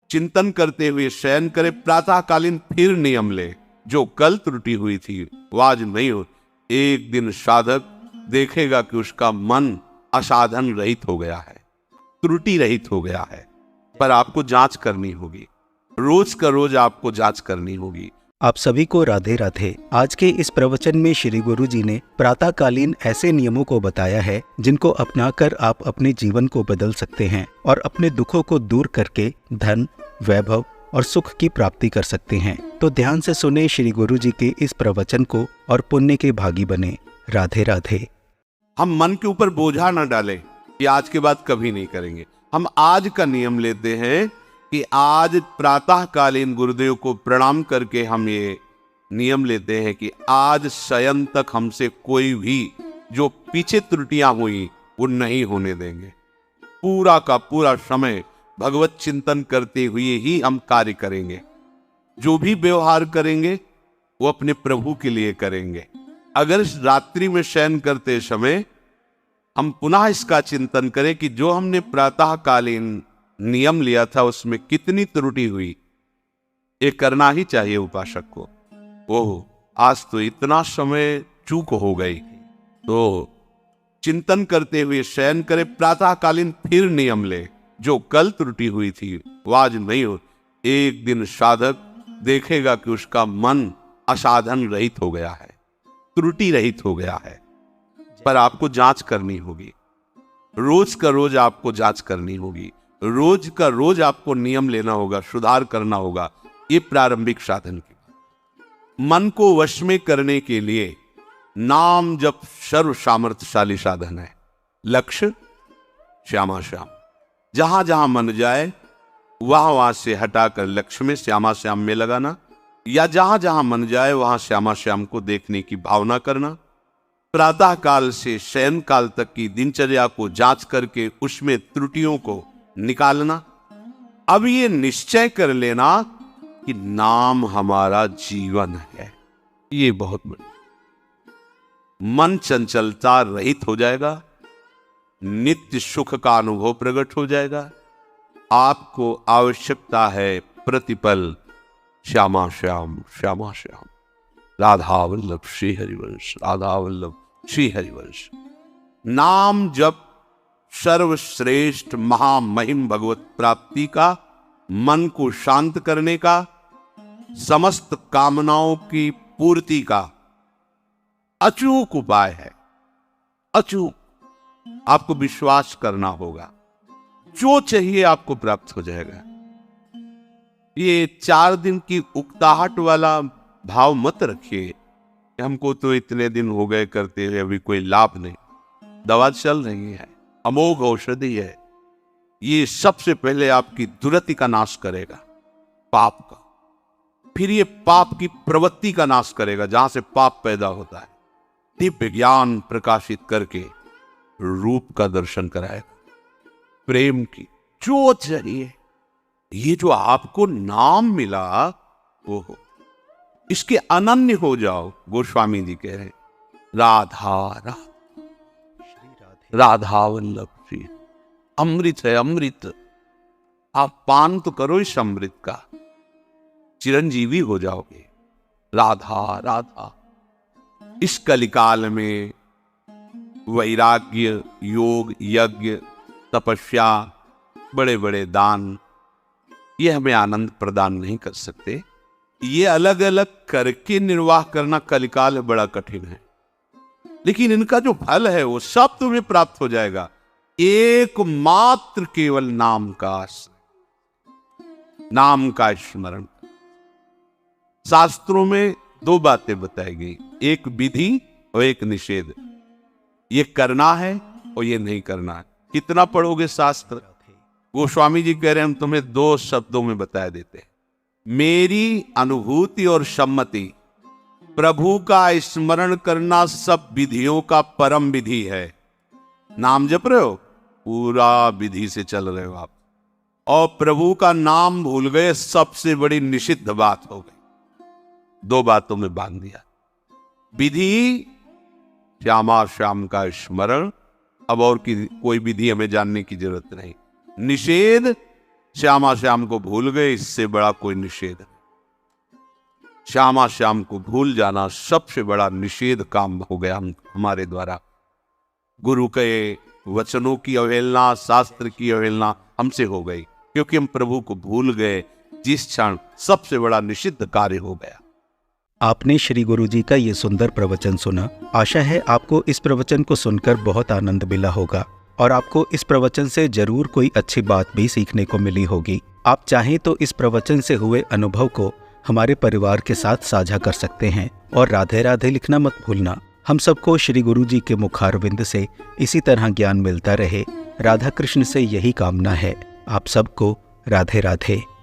चिंतन करते हुए शयन करे, प्रातःकालीन फिर नियम ले। जो कल त्रुटि हुई थी वो आज नहीं हो। एक दिन साधक देखेगा कि उसका मन असाधन रहित हो गया है, त्रुटि रहित हो गया है। पर आपको जांच करनी होगी, रोज का रोज आपको जांच करनी होगी। आप सभी को राधे राधे। आज के इस प्रवचन में श्री गुरु जी ने प्रातःकालीन ऐसे नियमों को बताया है जिनको अपनाकर आप अपने जीवन को बदल सकते हैं और अपने दुखों को दूर करके धन, वैभव और सुख की प्राप्ति कर सकते हैं। तो ध्यान से सुने श्री गुरु जी के इस प्रवचन को और पुण्य के भागी बने। राधे राधे। हम मन के ऊपर बोझा न डालें कि आज के बाद कभी नहीं करेंगे। हम आज का नियम लेते हैं कि आज प्रातःकालीन गुरुदेव को प्रणाम करके हम ये नियम लेते हैं कि आज शयन तक हमसे कोई भी जो पीछे त्रुटियां हुई वो नहीं होने देंगे। पूरा का पूरा समय भगवत चिंतन करते हुए ही हम कार्य करेंगे। जो भी व्यवहार करेंगे वो अपने प्रभु के लिए करेंगे। अगर इस रात्रि में शयन करते समय हम पुनः इसका चिंतन करें कि जो हमने प्रातःकालीन नियम लिया था उसमें कितनी त्रुटि हुई, ये करना ही चाहिए उपासक को। ओह, आज तो इतना समय चूक हो गई। तो चिंतन करते हुए शयन करे, प्रातःकालीन फिर नियम ले। जो कल त्रुटि हुई थी वो आज नहीं हो। एक दिन साधक देखेगा कि उसका मन असाधन रहित हो गया है, त्रुटि रहित हो गया है। पर आपको जांच करनी होगी, रोज का रोज आपको जांच करनी होगी, रोज का रोज आपको नियम लेना होगा, सुधार करना होगा। ये प्रारंभिक साधन की मन को वश में करने के लिए नाम जप सर्व सामर्थ्यशाली साधन है। लक्ष्य श्यामा श्याम, जहां जहां मन जाए वहां वहां से हटाकर लक्ष्य में श्यामा श्याम में लगाना, या जहां जहां मन जाए वहां श्यामा श्याम को देखने की भावना करना। प्रातः काल से शयन काल तक की दिनचर्या को जांच करके उसमें त्रुटियों को निकालना। अब ये निश्चय कर लेना कि नाम हमारा जीवन है। ये बहुत बड़ी, मन चंचलता रहित हो जाएगा, नित्य सुख का अनुभव प्रकट हो जाएगा। आपको आवश्यकता है प्रतिपल श्यामा श्याम, श्यामा श्याम, राधा वल्लभ श्री हरिवंश, राधा वल्लभ श्री हरिवंश। नाम जप सर्वश्रेष्ठ महामहिम भगवत प्राप्ति का, मन को शांत करने का, समस्त कामनाओं की पूर्ति का अचूक उपाय है। अचूक, आपको विश्वास करना होगा, जो चाहिए आपको प्राप्त हो जाएगा। ये 4 दिन की उकताहट वाला भाव मत रखिए, हमको तो इतने दिन हो गए करते हुए अभी कोई लाभ नहीं। दवा चल रही है, अमोघ औषधि है। ये सबसे पहले आपकी दुर्गति का नाश करेगा, पाप का। फिर ये पाप की प्रवृत्ति का नाश करेगा, जहां से पाप पैदा होता है। दिव्य ज्ञान प्रकाशित करके रूप का दर्शन कराएगा, प्रेम की जो चाहिए। ये जो आपको नाम मिला वो हो, इसके अनन्य हो जाओ। गोस्वामी जी कह रहे हैं, राधा राधा वल्लभ श्री, अमृत है अमृत। आप पान तो करो इस अमृत का, चिरंजीवी हो जाओगे। राधा राधा। इस कलिकाल में वैराग्य, योग, यज्ञ, तपस्या, बड़े बड़े दान, ये हमें आनंद प्रदान नहीं कर सकते। ये अलग अलग करके निर्वाह करना कलिकाल में बड़ा कठिन है, लेकिन इनका जो फल है वो सब तुम्हें प्राप्त हो जाएगा। एकमात्र केवल नाम का आश्रय, नाम का स्मरण। शास्त्रों में 2 बातें बताई गई, एक विधि और एक निषेध। ये करना है और ये नहीं करना है। कितना पढ़ोगे शास्त्र? गोस्वामी जी कह रहे हैं हम तुम्हें 2 शब्दों में बता देते हैं। मेरी अनुभूति और सम्मति, प्रभु का स्मरण करना सब विधियों का परम विधि है। नाम जप रहे हो, पूरा विधि से चल रहे हो आप, और प्रभु का नाम भूल गए, सबसे बड़ी निषिद्ध बात हो गई। 2 बातों में बांध दिया। विधि श्यामा श्याम का स्मरण, अब और की कोई विधि हमें जानने की जरूरत नहीं। निषेध श्यामा श्याम को भूल गए, इससे बड़ा कोई निषेध नहीं। श्यामा श्याम को भूल जाना सबसे बड़ा निषेध काम हो गया हमारे द्वारा। गुरु के वचनों की अवहेलना, शास्त्र की अवहेलना हमसे हो गई, क्योंकि हम प्रभु को भूल गए। जिस क्षण सबसे बड़ा निषिद्ध कार्य हो गया। आपने श्री गुरु जी का ये सुंदर प्रवचन सुना। आशा है आपको इस प्रवचन को सुनकर बहुत आनंद मिला होगा और आपको इस प्रवचन से जरूर कोई अच्छी बात भी सीखने को मिली होगी। आप चाहें तो इस प्रवचन से हुए अनुभव को हमारे परिवार के साथ साझा कर सकते हैं और राधे राधे लिखना मत भूलना। हम सबको श्री गुरु जी के मुखारविंद से इसी तरह ज्ञान मिलता रहे। राधा कृष्ण से यही कामना है। आप सबको राधे राधे।